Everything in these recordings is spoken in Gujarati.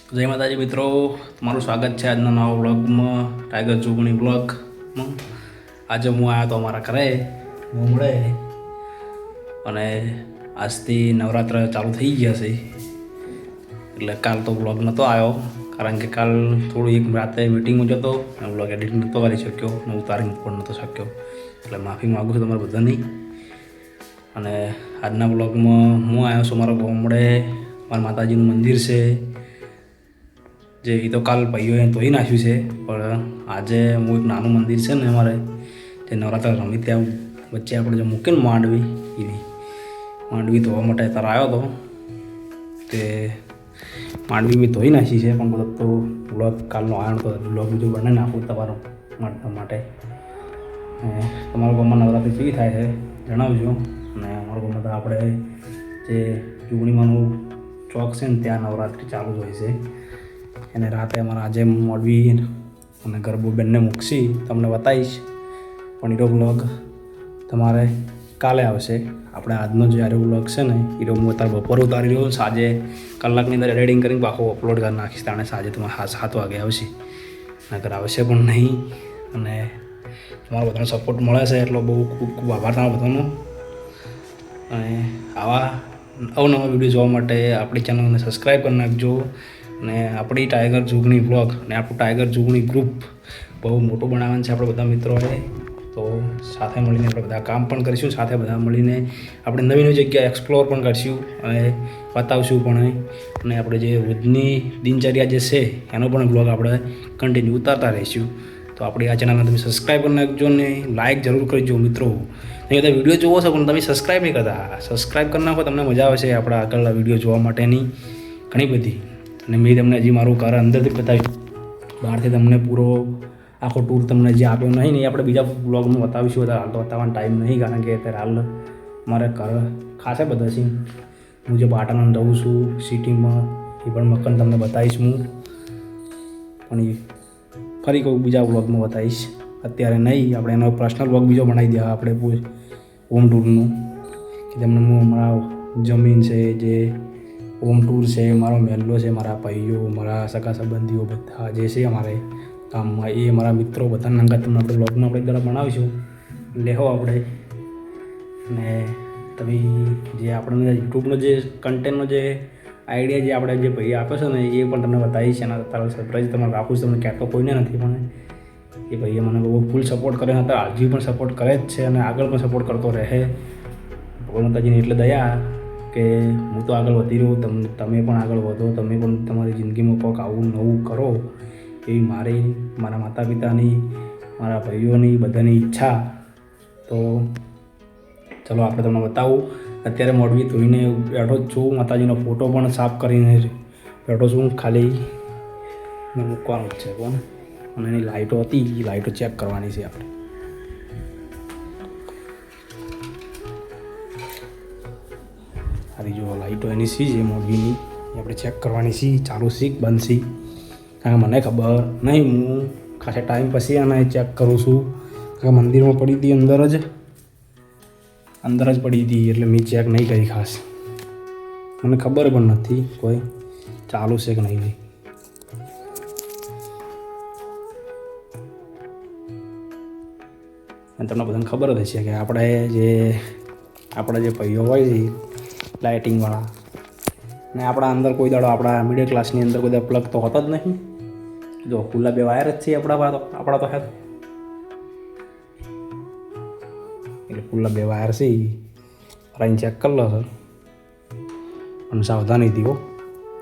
જય માતાજી મિત્રો, તમારું સ્વાગત છે આજના નવા વ્લોગમાં, ટાઈગર જોગણી વ્લોગમાં. આજે હું આવ્યો તો અમારા ઘરે મુંબઈ, અને આજથી નવરાત્ર ચાલુ થઈ ગયા છે. એટલે કાલ તો વ્લોગ નહોતો આવ્યો, કારણ કે કાલ થોડું એક રાતે મીટિંગમાં જતો અને વ્લોગ એડિટ નહોતો કરી શક્યો અને ઉતારી પણ નહોતો શક્યો. એટલે માફી માગું છું તમારા બધાની. અને આજના વ્લોગમાં હું આવ્યો છું મારા ગામડે. મારા માતાજીનું મંદિર છે, જે એ તો કાલ ભાઈઓએ ધોઈ નાખ્યું છે, પણ આજે હું એક નાનું મંદિર છે ને અમારે, જે નવરાત્ર રમી ત્યાં વચ્ચે આપણે જે મૂકીને માંડવી, એવી માંડવી ધોવા માટે તારા આવ્યો હતો. તે માંડવી મેં ધોઈ નાખી છે, પણ બધો તો બ્લોગ કાલનો આવ્યો તો બ્લોગ બીજો બનાવી નાખું તમારો માટે. તમારા ગામમાં નવરાત્રિ કેવી થાય છે જણાવજો. અને અમારા ગામમાં તો આપણે જે જોગણીમાંનું ચોક છે ને ત્યાં નવરાત્રિ ચાલુ જ હોય છે. અને રાતે અમારા આજે મોડવી અને ગરબો બંને મૂકશી, તમને બતાવીશ. પણ એનો વ્લોગ તમારે કાલે આવશે. આપણે આજનો જે આરો વ્લોગ છે ને એ હું અત્યારે બપોરે ઉતારી રહ્યો. સાંજે કલાકની અંદર એડિટિંગ કરીને આખો અપલોડ કરી નાખીશ. તાણે સાંજે તમારે 7 વાગે આવશે, નકર આવશે પણ નહીં. અને તમારો બધાનો સપોર્ટ મળે છે એટલો બહુ ખૂબ ખૂબ આભાર તમારો બધાનો. અને આવા અવનવા વિડીયો જોવા માટે આપણી ચેનલને સબસ્ક્રાઈબ કરી નાખજો. અને આપણી ટાઈગર જોગણી વ્લોગ અને આપણું ટાઈગર જોગણી ગ્રુપ બહુ મોટું બનાવવાનું છે આપણે બધા મિત્રોએ. તો સાથે મળીને આપણે બધા કામ પણ કરીશું, સાથે બધા મળીને આપણે નવી નવી જગ્યા એક્સપ્લોર પણ કરીશું અને બતાવશું પણ. અને આપણે જે રોજની દિનચર્યા જે છે એનો પણ બ્લોગ આપણે કન્ટિન્યુ ઉતારતા રહીશું. તો આપણી આ ચેનલને તમે સબસ્ક્રાઈબ કરી નાખજો ને લાઇક જરૂર કરજો મિત્રો. નહીં બધા વિડીયો જોવો છો પણ તમે સબસ્ક્રાઈબ નહીં કરતા. સબસ્ક્રાઈબ કરી નાખો, તમને મજા આવશે આપણા આગળના વિડીયો જોવા માટેની ઘણી બધી. અને મેં તમને હજી મારું ઘર અંદરથી બતાવ્યું, બહારથી તમને પૂરો આખો ટૂર તમને જે આપ્યો નહીં ને એ આપણે બીજા બ્લોગમાં બતાવીશું. અત્યારે હાલ તો બતાવવાનો ટાઈમ નહીં, કારણ કે અત્યારે હાલ મારે ઘર ખાસે બધા છે. હું જે પાટણમાં રહું છું સિટીમાં, એ પણ મકાન તમને બતાવીશ હું. પણ એ ફરી કોઈ બીજા બ્લોગમાં બતાવીશ, અત્યારે નહીં. આપણે એનો પર્સનલ બ્લોગ બીજો બનાવી દે આપણે હોમ ટૂરનું, કે તમને હું અમારા જમીન છે, જે હોમ ટૂર છે, મારો મહેલો છે, મારા ભાઈઓ, મારા સગા સંબંધીઓ બધા જે છે અમારે કામમાં, એ મારા મિત્રો બધાના અંગત તમને આપણે બ્લોગમાં આપણે દ્વારા બનાવીશું. લેહો આપણે. અને તમે જે આપણને યુટ્યુબનો જે કન્ટેન્ટનો જે આઈડિયા જે આપણે જે ભાઈ આપ્યો છે ને એ પણ તમને બતાવીશ. એના તારો સરપ્રાઈઝ તમને રાખું છું. તમને કહેતો કોઈને નથી, પણ એ ભાઈએ મને બહુ ફૂલ સપોર્ટ કર્યો. અત્યારે હજી પણ સપોર્ટ કરે જ છે અને આગળ પણ સપોર્ટ કરતો રહે. ભગવાન માતાજીની એટલે દયા કે હું તો આગળ વધી રહ્યો, તમે પણ આગળ વધો, તમે પણ તમારી જિંદગીમાં કોઈક આવું નવું કરો, એવી મારી, મારા માતા પિતાની, મારા ભાઈઓની બધાની ઈચ્છા. તો ચલો આપણે તમને બતાવું. અત્યારે મોડવી ધોઈને બેઠો જ છું, માતાજીનો ફોટો પણ સાફ કરીને બેઠો છું. ખાલી મૂકવાનું જ છે પણ. અને એની લાઇટો હતી, એ લાઇટો ચેક કરવાની છે આપણે. સારી જો લાઇટો એની સી છે મોડવીની, એ આપણે ચેક કરવાની સી, ચાલુ સી બંધ સી. કારણ કે મને ખબર નહીં, હું ખાસા ટાઈમ પછી આને ચેક કરું છું. કારણ કે મંદિરમાં પડી હતી અંદર જ પડી હતી, એટલે મેં ચેક નહીં કરી ખાસ. મને ખબર પણ નથી કોઈ ચાલુ છે કે નહીં. અને તમને બધાને ખબર જ હશે કે આપણે જે ભાઈઓ હોય છે લાઇટિંગવાળા, ને આપણા અંદર કોઈ દાડો આપણા મિડલ ક્લાસની અંદર કોઈ દાડો પ્લગ તો હોતો જ નહીં. જો ખુલ્લા બે વાયર જ છે આપણા તો હે, એટલે ખુલ્લા બે વાયર છે. ફરાઈને ચેક કરી લો સર, પણ સાવધાનીથી હો,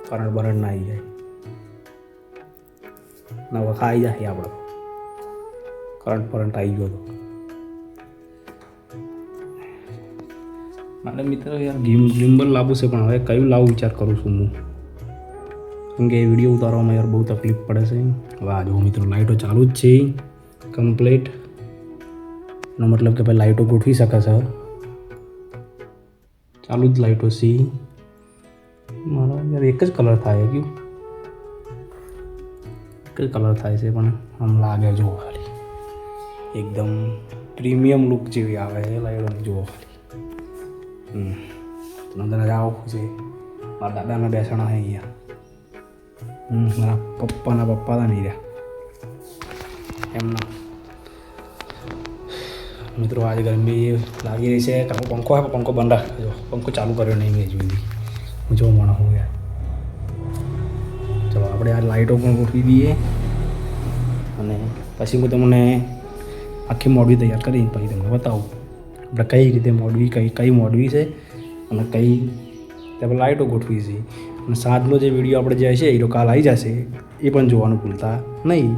કરંટ બરંટ ના આવી જાય, ના વખા આવી જાય આપણે કરંટ આવી ગયો તો. મારે મિત્ર યાર ગિમ્બલ લાવવું છે, પણ હવે કયું લાવવું વિચાર કરું છું હું, કેમ કે વિડીયો ઉતારવામાં યાર બહુ તકલીફ પડે છે. વાહ જો મિત્રો લાઇટો ચાલુ જ છે કમ્પ્લીટ. એનો મતલબ કે ભાઈ લાઇટો ગોઠવી શકે છે, ચાલુ જ લાઇટો સી. મારા યાર એક જ કલર થાય કે એક જ કલર થાય છે, પણ આમ લાગે જુઓ ખાલી એકદમ પ્રીમિયમ લુક જેવી આવે છે લાઇટોની. જુઓ ખાલી અંદર આવો છે, મારા દાદાના બેસણા છે અહીંયા. મારા પપ્પાના પપ્પા હતા નહીં રહ્યા એમના. મિત્રો આજે ગરમી લાગી રહી છે. પંખો હે, પંખો બંધ રાખજો. પંખો ચાલુ કર્યો નહીં મેં જોઈ. હું જો માણસ હું યાર. ચલો આપણે આ લાઇટો પણ ગોઠવી દઈએ અને પછી હું તમને આખી મોડવી તૈયાર કરીને પછી તમને બતાવું આપણે કઈ રીતે મોડવી કઈ મોડવી છે અને કઈ આપણે લાઇટો ગોઠવી છે. અને સાંજનો જે વિડીયો આપણે જે છે એ કાલ આવી જશે, એ પણ જોવાનું ભૂલતા નહીં.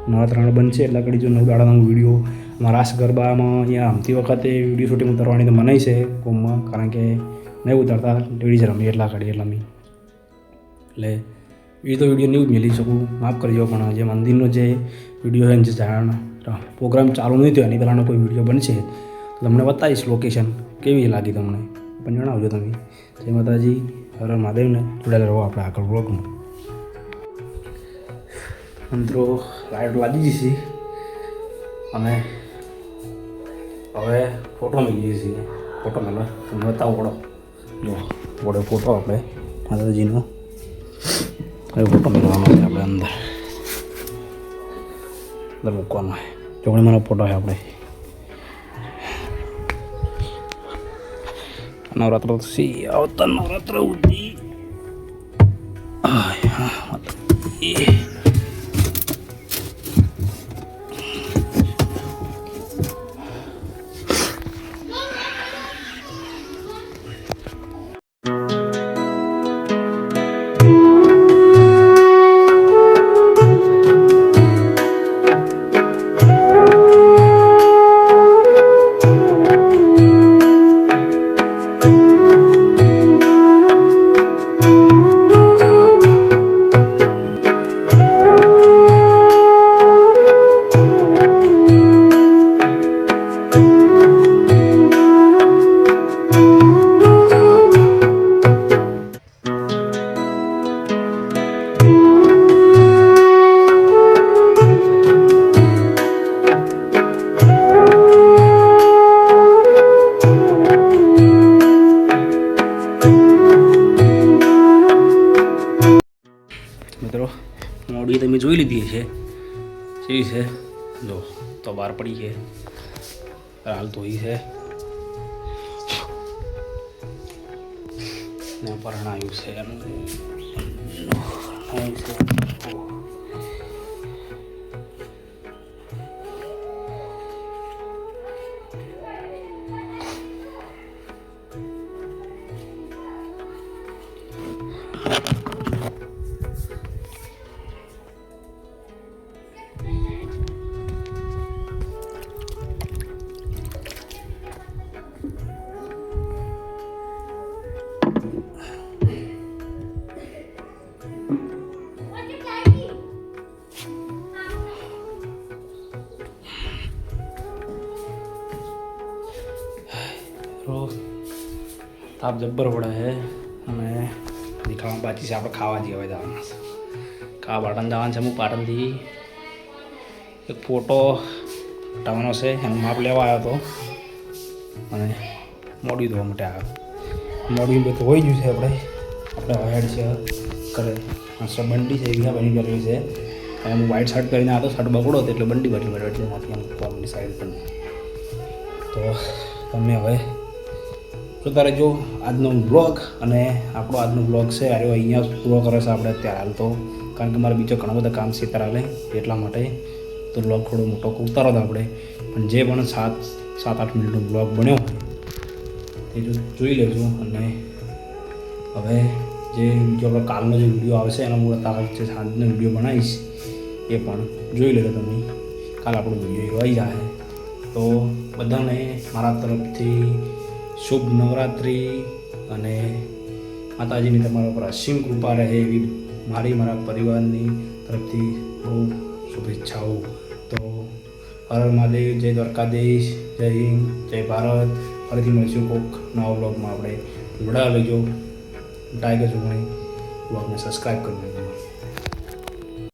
નવરાત્રાનો બનશે એટલે ઘડી જો 9 દાડાનો વિડીયો રાસ ગરબામાં અહીંયા રમતી વખતે વિડીયો શૂટિંગ ઉતારવાની તો મનાઈ છે કોમમાં, કારણ કે નહીં ઉતારતા લેડીઝ રમી એટલા ઘડી એટલે રમી એટલે એ તો વિડીયો નહીં મેળવી શકું, માફ કરજો. પણ જે મંદિરનો જે વિડીયો છે જે જાણ પ્રોગ્રામ ચાલુ નહીં થયો એની પહેલાંનો કોઈ વિડીયો બનશે તો તમને બતાવીશ લોકેશન કેવી લાગી તમને પણ જણાવજો તમે. જય માતાજી, હર હર મહાદેવને જોડાયેલા રહો આપણે આગળ બ્લોગમાં. મિત્રો લાઇટ લાગી જશે અને હવે ફોટો મેળવીએ છીએ. ફોટો મેળવા તમને બતાવો પડો. જો પડે ફોટો આપણે માતાજીનો. હવે ફોટો મેળવવાનો છે આપણે અંદર મૂકવાનો છે. ચોકડીમાંનો ફોટો છે આપણે. નવરાત્ર આવતા નવરાત્ર ઉઠી મિત્રો મોડી તમે જોઈ લીધી છે કેવી છે. જો તો બહાર પડી છે, હાલ ધોઈ છે ને પરણાયું છે એનું તાપ જબ્બર પડે છે અને દેખાવા બાકી છે. આપણે ખાવા જઈએ જવાના છે, ખાવા પાટણ જવાનું છે. હું પાટણથી એક ફોટો હટાવવાનો છે, એનું માપ લેવા આવ્યો હતો અને મોડી ધોવા માટે આવ્યો. મોડી બધું હોઈ ગયું છે. આપણે હેડ છે કરે બંડી છે એવી બની ગયેલી છે. અને હું વ્હાઇટ શર્ટ કરીને આવ્યો, શર્ટ બગડો હતો એટલે બંડી બદલી બરાબર છે એમ સાઈડ પણ. તો તમે હવે જોતા રહેજો આજનો બ્લોગ. અને આપણો આજનો બ્લોગ છે અરે અહીંયા પૂરો કરે છે આપણે અત્યારે હાલ તો, કારણ કે મારે બીજો ઘણા બધા કામ છે ત્યારે એટલા માટે તો બ્લોગ થોડો મોટો ઉતારો હતો આપણે. પણ જે પણ 7-8 મિનિટનો બ્લોગ બન્યો એ જોઈ લેજો. અને હવે જે બીજો આપણે કાલનો જે વિડીયો આવશે એનો હું તારા જે સાંજનો વિડીયો બનાવીશ એ પણ જોઈ લેજો તમે. કાલ આપણો વિડીયો આવી જાય. તો બધાને મારા તરફથી શુભ નવરાત્રિ અને માતાજીની તમારા પર અસીમ કૃપા રહે એવી મારા પરિવારની તરફથી બહુ શુભેચ્છાઓ. તો હર હર મહાદેવ, જય દ્વારકાધીશ, જય હિન્દ, જય ભારત. ફરીથી મળીશું કોઈક નવા બ્લોગમાં. આપણે જોડાયા લેજો. ટાઈગર જોગણી બ્લોગને સબસ્ક્રાઈબ કરી દેજો.